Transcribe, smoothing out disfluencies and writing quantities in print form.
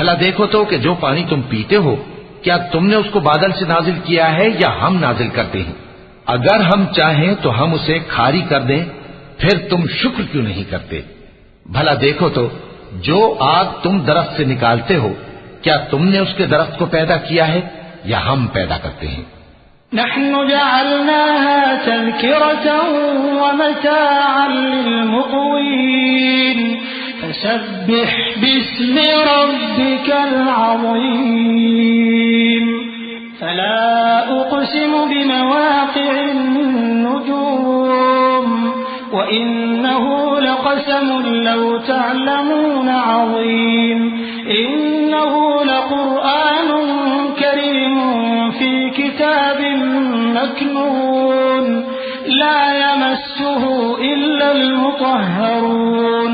भला देखो तो कि जो पानी तुम पीते हो, क्या तुमने उसको बादल से नाजिल किया है या हम नाजिल करते हैं? अगर हम चाहें तो हम उसे खारी कर दें, फिर तुम शुक्र क्यों नहीं करते? भला देखो तो जो आग तुम दरख्त से निकालते हो, क्या तुमने उसके दरख्त को पैदा किया है या हम पैदा करते हैं? नहनु जअलनाहा तज़किरतन व मताअन लिलमुक़वीन फसब्बिह बिस्मि रब्बिकल अज़ीम फला उक़सिमु बिमवाक़िअन नुजूम व इन्नहु लक़समुन लौ तअलमून अज़ीम इन्नहु लक़ुरआनुन करीमुन फी किताबिन मकनून ला यमस्सुहु इल्लल मुतहहरून